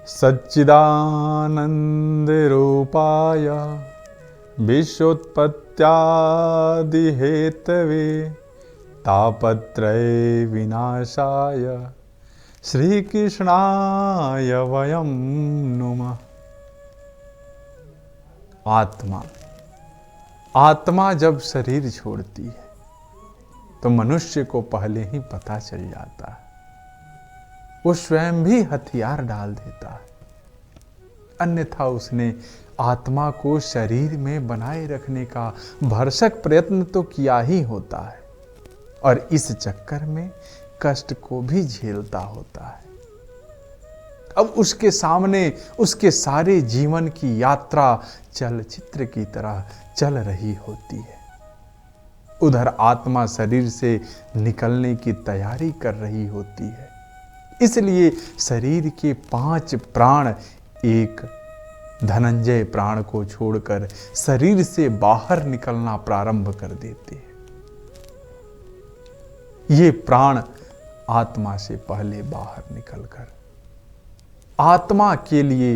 सच्चिदानंद रूपाय विश्वोत्पत्त्यादि Hathaway तापत्रय विनाशाय श्री कृष्णाय वयं नुमः। आत्मा जब शरीर छोड़ती है तो मनुष्य को पहले ही पता चल जाता है। वो स्वयं भी हथियार डाल देता है, अन्यथा उसने आत्मा को शरीर में बनाए रखने का भरसक प्रयत्न तो किया ही होता है और इस चक्कर में कष्ट को भी झेलता होता है। अब उसके सामने उसके सारे जीवन की यात्रा चलचित्र की तरह चल रही होती है। उधर आत्मा शरीर से निकलने की तैयारी कर रही होती है। इसलिए शरीर के 5 प्राण एक धनंजय प्राण को छोड़कर शरीर से बाहर निकलना प्रारंभ कर देते हैं। ये प्राण आत्मा से पहले बाहर निकलकर आत्मा के लिए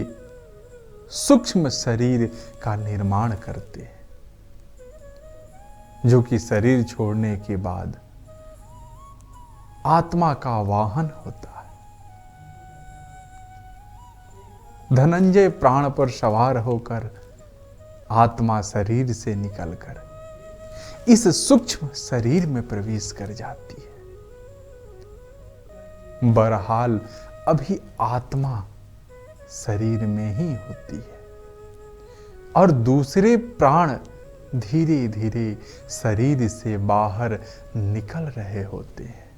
सूक्ष्म शरीर का निर्माण करते हैं, जो कि शरीर छोड़ने के बाद आत्मा का वाहन होता है। धनंजय प्राण पर सवार होकर आत्मा शरीर से निकलकर इस सूक्ष्म शरीर में प्रवेश कर जाती है। बहरहाल अभी आत्मा शरीर में ही होती है और दूसरे प्राण धीरे धीरे शरीर से बाहर निकल रहे होते हैं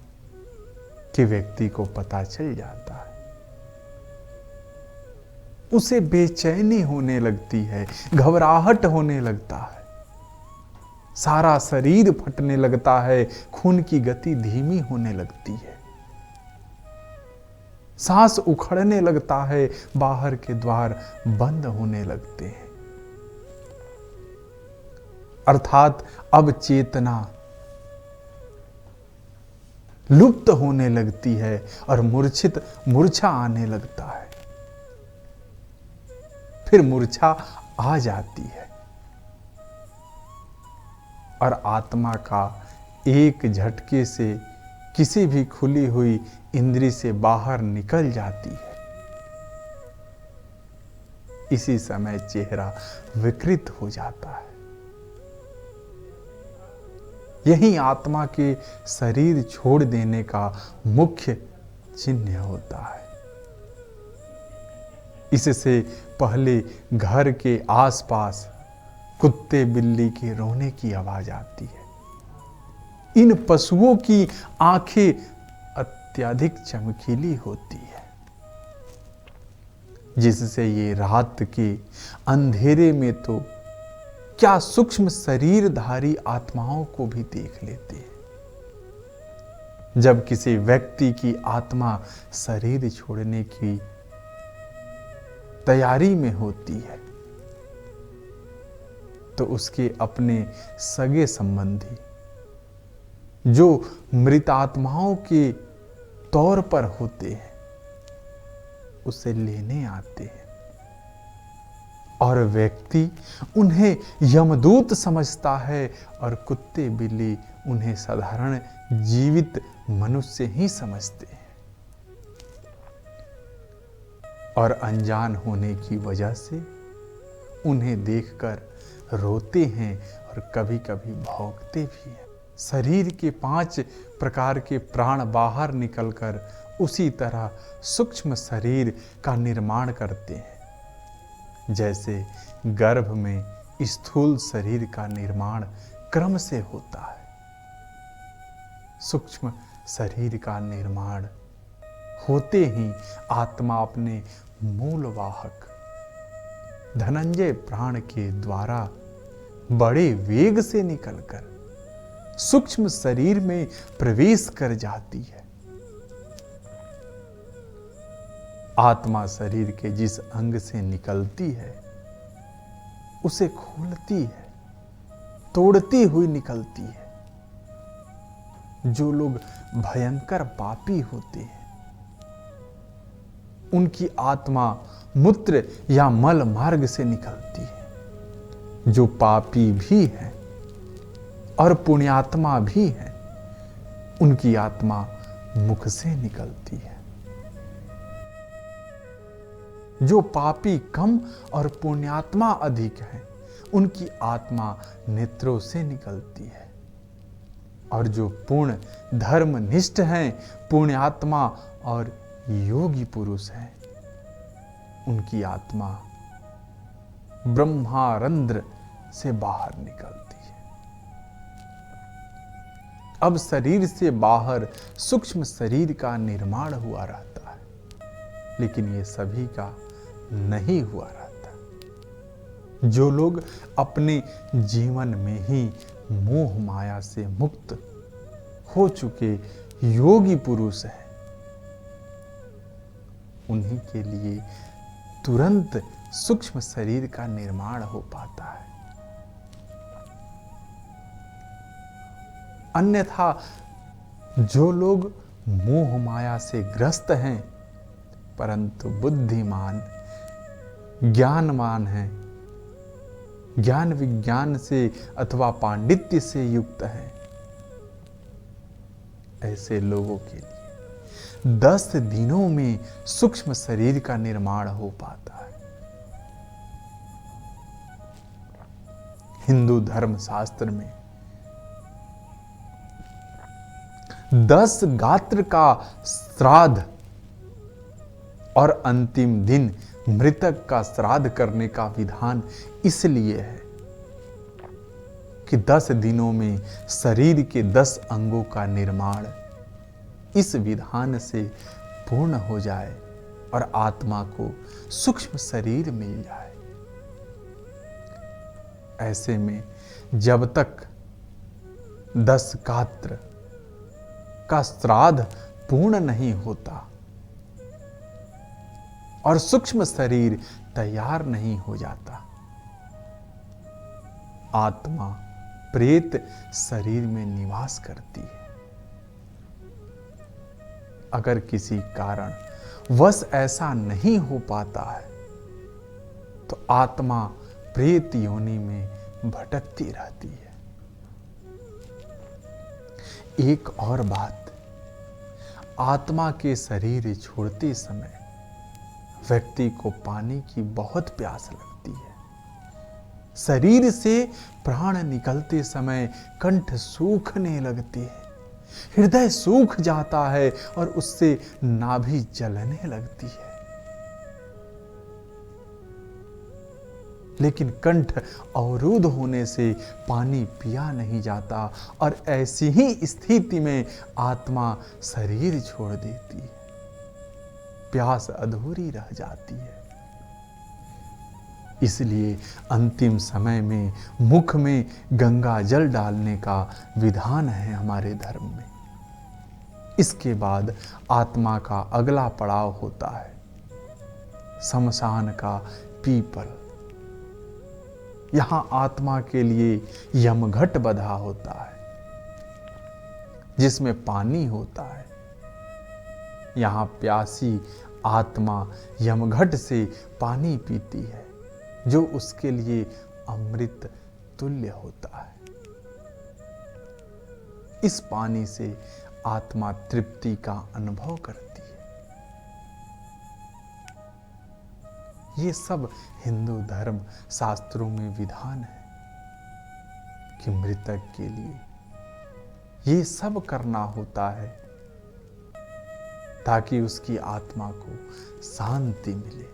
कि व्यक्ति को पता चल जाता है। उसे बेचैनी होने लगती है, घबराहट होने लगता है, सारा शरीर फटने लगता है, खून की गति धीमी होने लगती है, सांस उखड़ने लगता है, बाहर के द्वार बंद होने लगते हैं। अर्थात अब चेतना लुप्त होने लगती है और मूर्छा आने लगता है। फिर मूर्छा आ जाती है और आत्मा का एक झटके से किसी भी खुली हुई इंद्री से बाहर निकल जाती है। इसी समय चेहरा विकृत हो जाता है। यही आत्मा के शरीर छोड़ देने का मुख्य चिन्ह होता है। इससे पहले घर के आसपास कुत्ते बिल्ली के रोने की आवाज आती है। इन पशुओं की आंखें अत्यधिक चमकीली होती है, जिससे ये रात के अंधेरे में तो क्या सूक्ष्म शरीरधारी आत्माओं को भी देख लेते हैं। जब किसी व्यक्ति की आत्मा शरीर छोड़ने की तैयारी में होती है तो उसके अपने सगे संबंधी जो मृत आत्माओं के तौर पर होते हैं उसे लेने आते हैं और व्यक्ति उन्हें यमदूत समझता है और कुत्ते बिल्ली उन्हें साधारण जीवित मनुष्य ही समझते हैं और अनजान होने की वजह से उन्हें देखकर रोते हैं और कभी कभी भौंकते भी हैं। शरीर के 5 प्रकार के प्राण बाहर निकलकर उसी तरह सूक्ष्म शरीर का निर्माण करते हैं, जैसे गर्भ में स्थूल शरीर का निर्माण क्रम से होता है। सूक्ष्म शरीर का निर्माण होते ही आत्मा अपने मूल वाहक धनंजय प्राण के द्वारा बड़े वेग से निकलकर सूक्ष्म शरीर में प्रवेश कर जाती है। आत्मा शरीर के जिस अंग से निकलती है उसे खोलती है, तोड़ती हुई निकलती है। जो लोग भयंकर पापी होते हैं उनकी आत्मा मूत्र या मल मार्ग से निकलती है। जो पापी भी है और पुण्यात्मा भी है, उनकी आत्मा मुख से निकलती है। जो पापी कम और पुण्यात्मा अधिक है, उनकी आत्मा नेत्रों से निकलती है। और जो पूर्ण धर्मनिष्ठ हैं, पुण्यात्मा और योगी पुरुष हैं, उनकी आत्मा ब्रह्मारंध्र से बाहर निकलती है। अब शरीर से बाहर सूक्ष्म शरीर का निर्माण हुआ रहता है, लेकिन ये सभी का नहीं हुआ रहता। जो लोग अपने जीवन में ही मोह माया से मुक्त हो चुके योगी पुरुष हैं, उन्हीं के लिए तुरंत सूक्ष्म शरीर का निर्माण हो पाता है। अन्यथा जो लोग मोह माया से ग्रस्त हैं परंतु बुद्धिमान ज्ञानवान हैं, ज्ञान विज्ञान से अथवा पांडित्य से युक्त हैं, ऐसे लोगों के लिए 10 दिनों में सूक्ष्म शरीर का निर्माण हो पाता है। हिंदू धर्म शास्त्र में 10 गात्र का श्राद्ध और अंतिम दिन मृतक का श्राद्ध करने का विधान इसलिए है कि 10 दिनों में शरीर के 10 अंगों का निर्माण इस विधान से पूर्ण हो जाए और आत्मा को सूक्ष्म शरीर मिल जाए। ऐसे में जब तक 10 गात्र का श्राद्ध पूर्ण नहीं होता और सूक्ष्म शरीर तैयार नहीं हो जाता, आत्मा प्रेत शरीर में निवास करती है। अगर किसी कारण वश ऐसा नहीं हो पाता है तो आत्मा प्रेत योनि में भटकती रहती है। एक और बात, आत्मा के शरीर छोड़ते समय व्यक्ति को पानी की बहुत प्यास लगती है। शरीर से प्राण निकलते समय कंठ सूखने लगती है, हृदय सूख जाता है और उससे नाभि जलने लगती है। लेकिन कंठ अवरुद्ध होने से पानी पिया नहीं जाता और ऐसी ही स्थिति में आत्मा शरीर छोड़ देती है, प्यास अधूरी रह जाती है। इसलिए अंतिम समय में मुख में गंगा जल डालने का विधान है हमारे धर्म में। इसके बाद आत्मा का अगला पड़ाव होता है शमशान का पीपल। यहां आत्मा के लिए यमघट बंधा होता है जिसमें पानी होता है। यहां प्यासी आत्मा यमघट से पानी पीती है जो उसके लिए अमृत तुल्य होता है। इस पानी से आत्मा तृप्ति का अनुभव करती है। ये सब हिंदू धर्म शास्त्रों में विधान है कि मृतक के लिए ये सब करना होता है ताकि उसकी आत्मा को शांति मिले।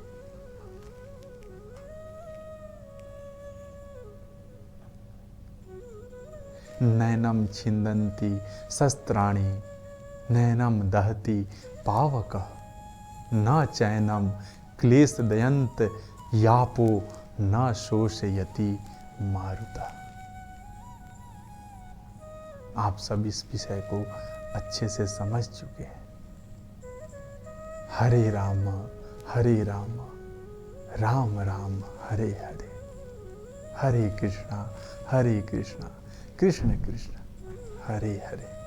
नैनम छिंदन्ति शस्त्राणि नैनम दहति पावकः न चैनम क्लेशदयन्त यापो न शोषयति मारुतः। आप सब इस विषय को अच्छे से समझ चुके हैं। हरे राम राम राम हरे हरे, हरे कृष्णा कृष्ण कृष्ण हरे हरे।